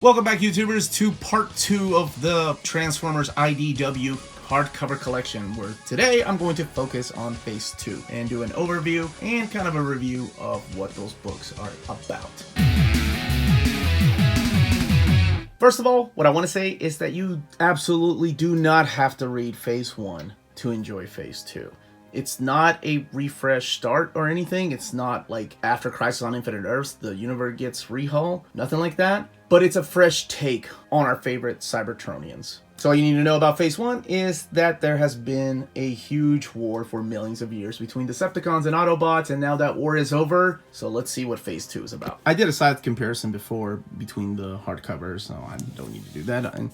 Welcome back, YouTubers, to part 2 of the Transformers IDW Hardcover collection, where today I'm going to focus on Phase 2 and do an overview and kind of a review of what those books are about. First of all, what I want to say is that you absolutely do not have to read Phase 1 to enjoy Phase 2. It's not a refresh start or anything. It's not like after Crisis on Infinite Earths, the universe gets rehaul. Nothing like that. But it's a fresh take on our favorite Cybertronians. So all you need to know about Phase 1 is that there has been a huge war for millions of years between Decepticons and Autobots, and now that war is over, so let's see what Phase 2 is about. I did a side comparison before between the hardcovers, so I don't need to do that. And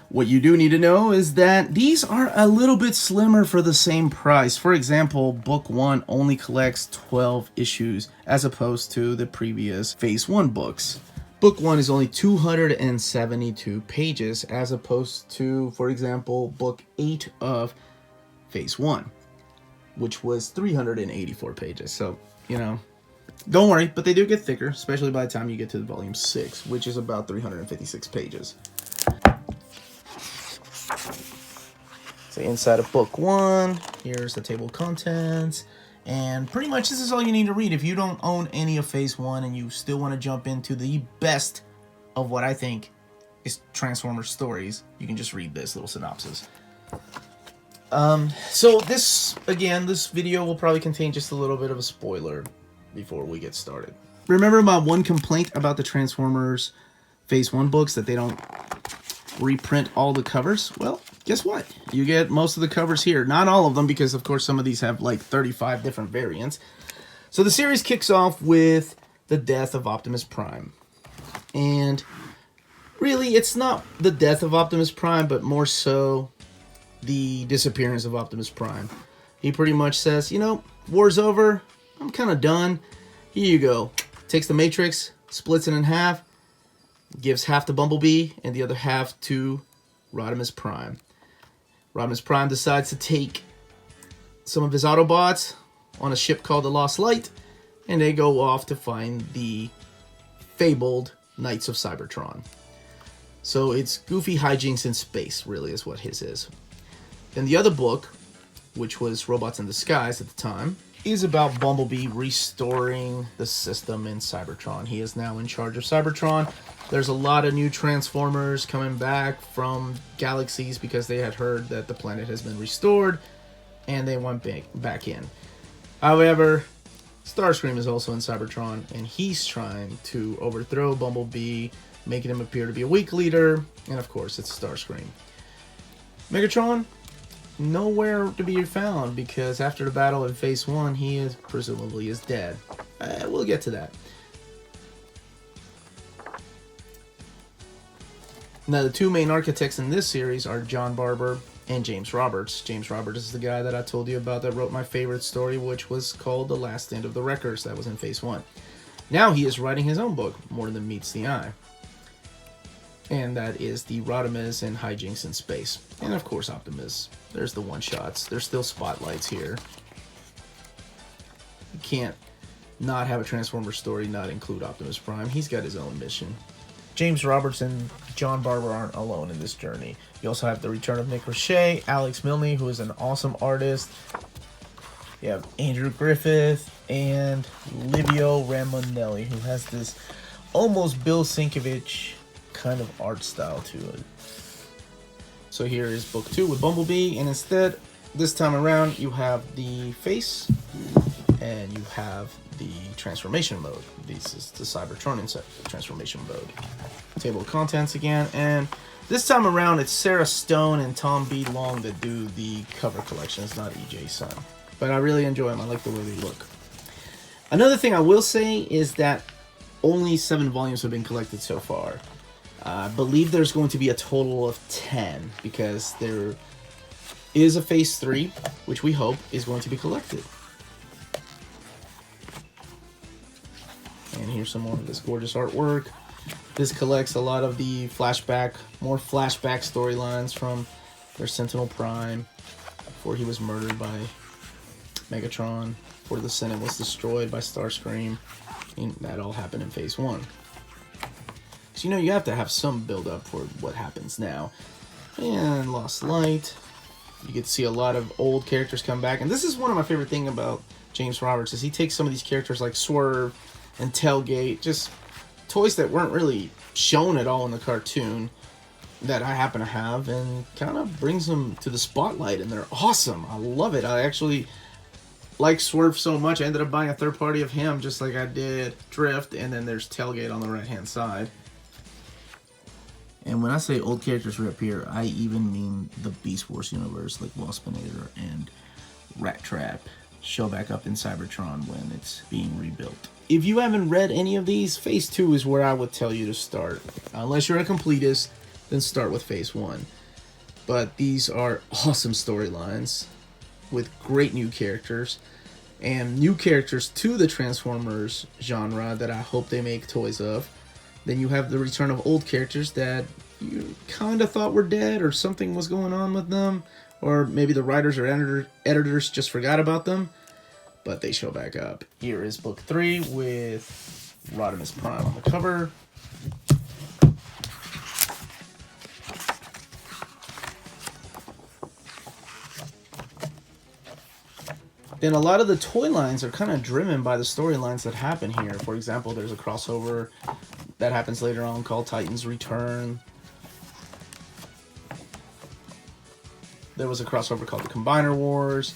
what you do need to know is that these are a little bit slimmer for the same price. For example, Book 1 only collects 12 issues as opposed to the previous Phase 1 books. Book 1 is only 272 pages as opposed to, for example, Book 8 of Phase 1, which was 384 pages. So, you know, don't worry, but they do get thicker, especially by the time you get to Volume 6, which is about 356 pages. So inside of Book 1, here's the table of contents. And pretty much this is all you need to read. If you don't own any of Phase 1 and you still want to jump into the best of what I think is Transformers stories, you can just read this little synopsis. So this video will probably contain just a little bit of a spoiler before we get started. Remember my one complaint about the Transformers Phase 1 books, that they don't reprint all the covers? Well, guess what? You get most of the covers here. Not all of them, because of course some of these have like 35 different variants. So the series kicks off with the death of Optimus Prime. And really, it's not the death of Optimus Prime, but more so the disappearance of Optimus Prime. He pretty much says, you know, war's over. I'm kind of done. Here you go. Takes the Matrix, splits it in half, gives half to Bumblebee and the other half to Rodimus Prime. Rodimus Prime decides to take some of his Autobots on a ship called the Lost Light, and they go off to find the fabled Knights of Cybertron. So it's goofy hijinks in space, really, is what his is. Then the other book, which was Robots in Disguise at the time, is about Bumblebee restoring the system in Cybertron. He is now in charge of Cybertron. There's a lot of new Transformers coming back from galaxies because they had heard that the planet has been restored, and they went back in. However, Starscream is also in Cybertron, and he's trying to overthrow Bumblebee, making him appear to be a weak leader, and of course it's Starscream. Megatron, nowhere to be found, because after the battle in Phase 1, he is presumably dead. We'll get to that. Now, the two main architects in this series are John Barber and James Roberts. James Roberts is the guy that I told you about that wrote my favorite story, which was called The Last Stand of the Wreckers. That was in Phase 1. Now he is writing his own book, More Than Meets the Eye. And that is the Rodimus and Hijinks in Space. And of course Optimus. There's the one-shots. There's still spotlights here. You can't not have a Transformers story not include Optimus Prime. He's got his own mission. James Roberts and John Barber aren't alone in this journey. You also have the return of Nick Roche, Alex Milne, who is an awesome artist. You have Andrew Griffith and Livio Ramonelli, who has this almost Bill Sienkiewicz kind of art style to it. So here is Book 2 with Bumblebee, and instead, this time around, you have the face, and you have the transformation mode. This is the Cybertronian transformation mode. Table of contents again, and this time around it's Sarah Stone and Tom B. Long that do the cover collection. It's not E.J. Sun. But I really enjoy them. I like the way they look. Another thing I will say is that only 7 volumes have been collected so far. I believe there's going to be a total of 10, because there is a Phase 3, which we hope is going to be collected. And here's some more of this gorgeous artwork. This collects a lot of the more flashback storylines from their Sentinel Prime, before he was murdered by Megatron, before the Senate was destroyed by Starscream. And that all happened in Phase 1. So, you know, you have to have some build up for what happens now. And Lost Light. You get to see a lot of old characters come back. And this is one of my favorite things about James Roberts, is he takes some of these characters like Swerve and Tailgate, just toys that weren't really shown at all in the cartoon that I happen to have, and kind of brings them to the spotlight, and they're awesome. I love it. I actually like Swerve so much, I ended up buying a third party of him, just like I did Drift, and then there's Tailgate on the right-hand side. And when I say old characters reappear, I even mean the Beast Wars universe, like Waspinator and Rat Trap show back up in Cybertron when it's being rebuilt. If you haven't read any of these, Phase 2 is where I would tell you to start. Unless you're a completist, then start with Phase 1. But these are awesome storylines with great new characters, and new characters to the Transformers genre that I hope they make toys of. Then you have the return of old characters that you kind of thought were dead, or something was going on with them, or maybe the writers or editors just forgot about them, but they show back up. Here is book 3 with Rodimus Prime on the cover. Then a lot of the toy lines are kind of driven by the storylines that happen here. For example, there's a crossover that happens later on called Titans Return. There was a crossover called the Combiner Wars.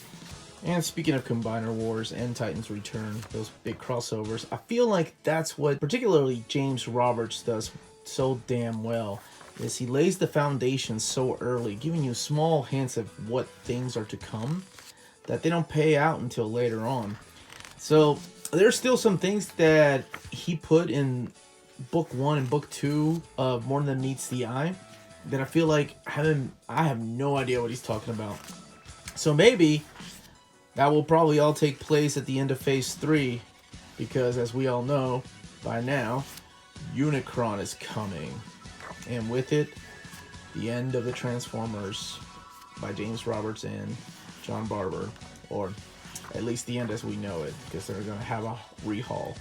And speaking of Combiner Wars and Titans Return, those big crossovers, I feel like that's what particularly James Roberts does so damn well, is he lays the foundation so early, giving you small hints of what things are to come that they don't pay out until later on. So there's still some things that he put in book 1 and book 2 of More Than Meets the Eye that I feel like I have no idea what he's talking about. So maybe that will probably all take place at the end of Phase 3, because as we all know by now, Unicron is coming. And with it, the end of the Transformers by James Roberts and John Barber, or at least the end as we know it, because they're going to have a rehaul,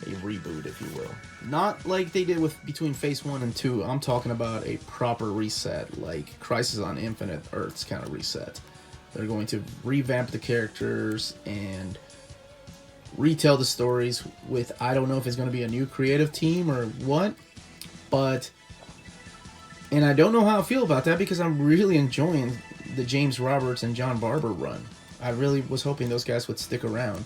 a reboot, if you will. Not like they did with between Phase 1 and 2. I'm talking about a proper reset, like Crisis on Infinite Earths kind of reset. They're going to revamp the characters and retell the stories with, I don't know if it's going to be a new creative team or what, but, and I don't know how I feel about that, because I'm really enjoying the James Roberts and John Barber run. I really was hoping those guys would stick around.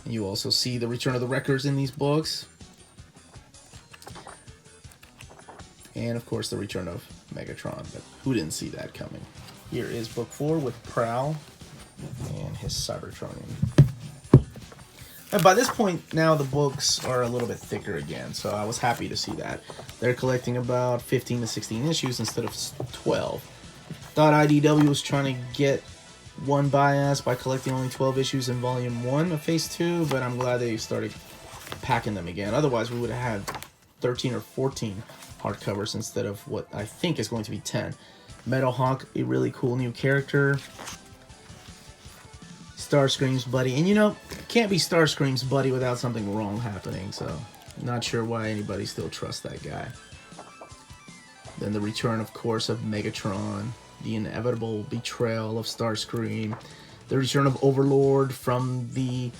You also see the return of the Wreckers in these books. And of course the return of Megatron, but who didn't see that coming? Here is book 4 with Prowl and his Cybertronian. And by this point now the books are a little bit thicker again, so I was happy to see that. They're collecting about 15 to 16 issues instead of 12. Thought IDW was trying to get one bias by collecting only 12 issues in volume 1 of Phase 2, but I'm glad they started packing them again. Otherwise we would have had 13 or 14 hardcovers instead of what I think is going to be 10. Metal Hawk, a really cool new character. Starscream's buddy, and you know, can't be Starscream's buddy without something wrong happening, so not sure why anybody still trusts that guy. Then the return, of course, of Megatron, the inevitable betrayal of Starscream, the return of Overlord from the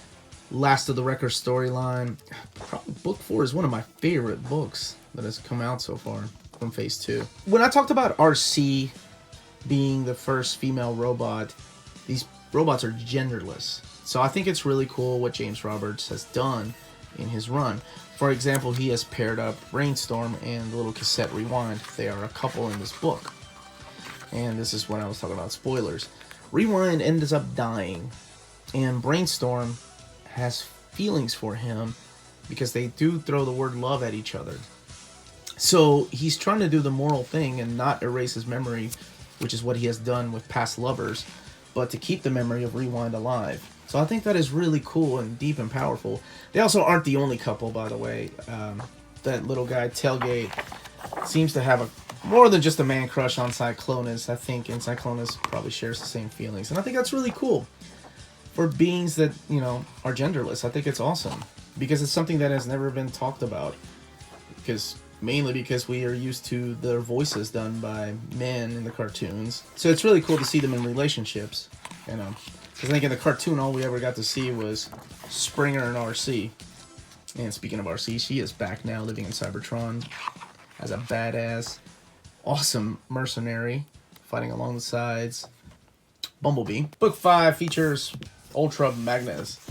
Last of the Wreckers storyline. Probably book 4 is one of my favorite books that has come out so far from Phase 2. When I talked about RC being the first female robot, these robots are genderless. So I think it's really cool what James Roberts has done in his run. For example, he has paired up Brainstorm and the little cassette Rewind. They are a couple in this book. And this is when I was talking about spoilers. Rewind ends up dying, and Brainstorm has feelings for him because they do throw the word love at each other. So he's trying to do the moral thing and not erase his memory, which is what he has done with past lovers, but to keep the memory of Rewind alive. So I think that is really cool and deep and powerful. They also aren't the only couple, by the way. That little guy, Tailgate, seems to have more than just a man crush on Cyclonus, I think, and Cyclonus probably shares the same feelings. And I think that's really cool for beings that, you know, are genderless. I think it's awesome because it's something that has never been talked about mainly because we are used to their voices done by men in the cartoons. So it's really cool to see them in relationships, you know. Because I think in the cartoon, all we ever got to see was Springer and RC. And speaking of RC, she is back now, living in Cybertron as a badass, awesome mercenary, fighting along the sides. Bumblebee. Book 5 features Ultra Magnus,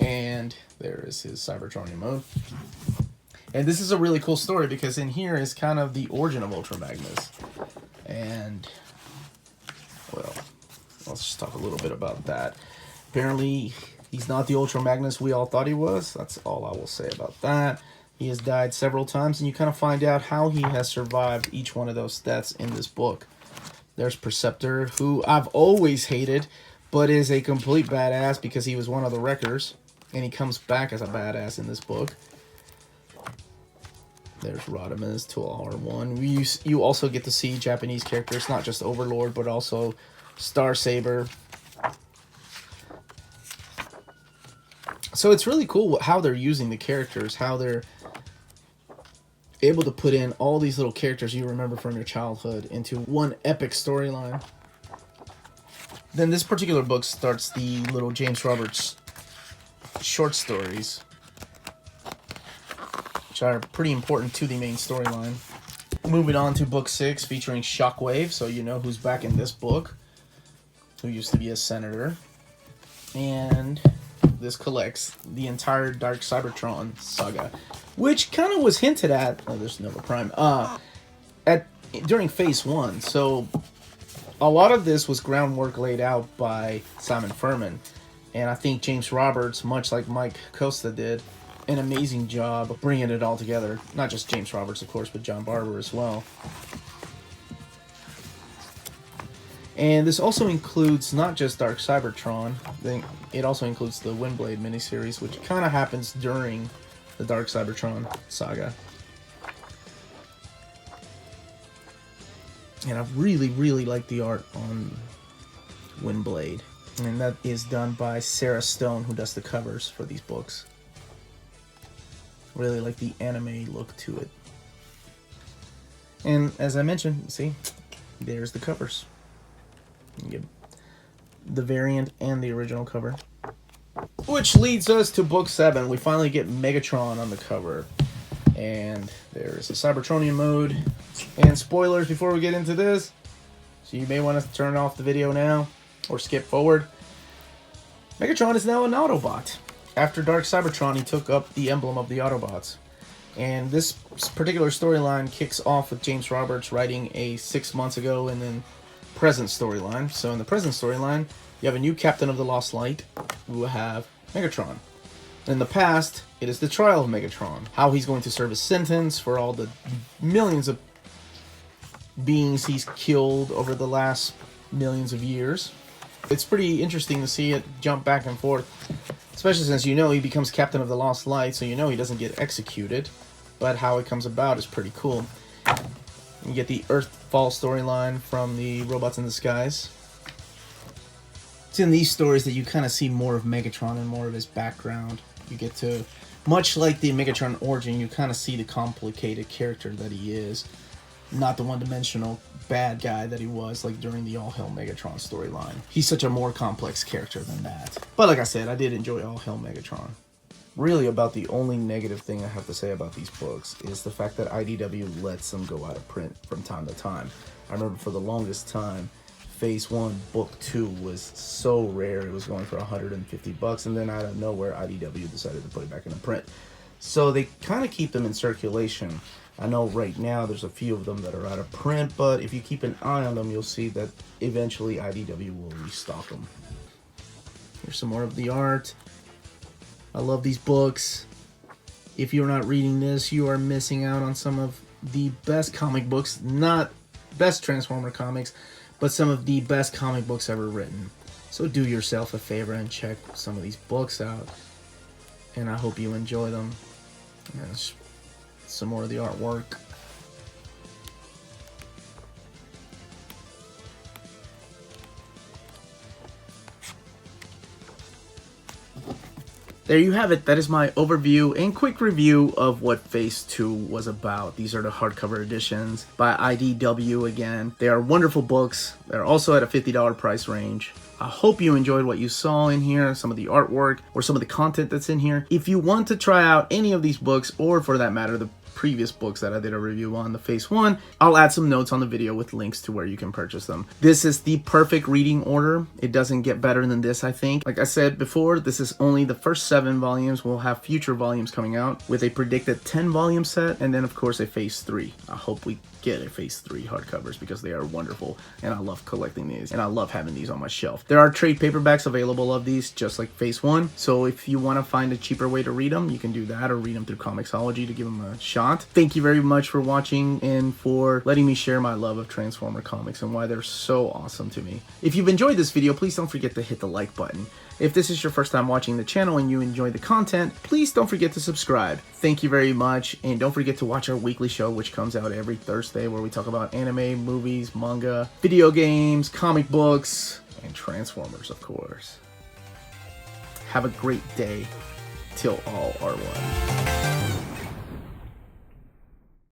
and there is his Cybertronian mode. And this is a really cool story because in here is kind of the origin of Ultra Magnus. And, well, let's just talk a little bit about that. Apparently, he's not the Ultra Magnus we all thought he was. That's all I will say about that. He has died several times, and you kind of find out how he has survived each one of those deaths in this book. There's Perceptor, who I've always hated, but is a complete badass because he was one of the Wreckers, and he comes back as a badass in this book. There's Optimus, Tool R1. You also get to see Japanese characters, not just Overlord, but also Star Saber. So it's really cool how they're using the characters, how they're able to put in all these little characters you remember from your childhood into one epic storyline. Then this particular book starts the little James Roberts short stories, which are pretty important to the main storyline. Moving on to book 6, featuring Shockwave, so you know who's back in this book, who used to be a senator. And this collects the entire Dark Cybertron saga, which kind of was hinted at. Oh, there's Nova Prime. During Phase 1, so a lot of this was groundwork laid out by Simon Furman, and I think James Roberts, much like Mike Costa did, an amazing job of bringing it all together. Not just James Roberts, of course, but John Barber as well. And this also includes not just Dark Cybertron, it also includes the Windblade miniseries, which kind of happens during the Dark Cybertron saga. And I really, really like the art on Windblade. And that is done by Sarah Stone, who does the covers for these books. Really like the anime look to it. And as I mentioned, see, there's the covers. You get the variant and the original cover. Which leads us to book 7. We finally get Megatron on the cover. And there's the Cybertronian mode. And spoilers before we get into this, so you may want to turn off the video now or skip forward. Megatron is now an Autobot. After Dark Cybertron, he took up the emblem of the Autobots. And this particular storyline kicks off with James Roberts writing a 6 months ago and then present storyline. So in the present storyline, you have a new captain of the Lost Light, who will have Megatron. In the past, it is the trial of Megatron. How he's going to serve his sentence for all the millions of beings he's killed over the last millions of years. It's pretty interesting to see it jump back and forth, especially since you know he becomes captain of the Lost Light, so you know he doesn't get executed, but how it comes about is pretty cool. You get the Earthfall storyline from the Robots in Disguise. It's in these stories that you kind of see more of Megatron and more of his background. You get to, much like the Megatron origin, you kind of see the complicated character that he is. Not the one-dimensional bad guy that he was like during the All Hail Megatron storyline. He's such a more complex character than that. But like I said, I did enjoy All Hail Megatron. Really about the only negative thing I have to say about these books is the fact that IDW lets them go out of print from time to time. I remember for the longest time, Phase 1, Book 2 was so rare, it was going for $150, and then out of nowhere, IDW decided to put it back into print. So they kind of keep them in circulation. I know right now there's a few of them that are out of print, but if you keep an eye on them, you'll see that eventually IDW will restock them. Here's some more of the art. I love these books. If you're not reading this, you are missing out on some of the best comic books, not best Transformer comics, but some of the best comic books ever written. So do yourself a favor and check some of these books out. And I hope you enjoy them. And some more of the artwork. there you have it. That is my overview and quick review of what Phase 2 was about. These are the hardcover editions by IDW again. They are wonderful books. They're also at a $50 price range. I hope you enjoyed what you saw in here, some of the artwork or some of the content that's in here. If you want to try out any of these books, or for that matter, the previous books that I did a review on, the Phase 1, I'll add some notes on the video with links to where you can purchase them. This is the perfect reading order. It doesn't get better than this, I think. Like I said before, this is only the first 7 volumes. We'll have future volumes coming out with a predicted 10 volume set, and then of course a Phase 3. I hope we get a Phase 3 hardcovers because they are wonderful, and I love collecting these, and I love having these on my shelf. There are trade paperbacks available of these, just like Phase 1, so if you want to find a cheaper way to read them, you can do that, or read them through Comixology to give them a shot. Thank you very much for watching and for letting me share my love of Transformer comics and why they're so awesome to me. If you've enjoyed this video, please don't forget to hit the like button. If this is your first time watching the channel and you enjoy the content, please don't forget to subscribe. Thank you very much, and don't forget to watch our weekly show, which comes out every Thursday, where we talk about anime, movies, manga, video games, comic books, and Transformers, of course. Have a great day. Till all are one.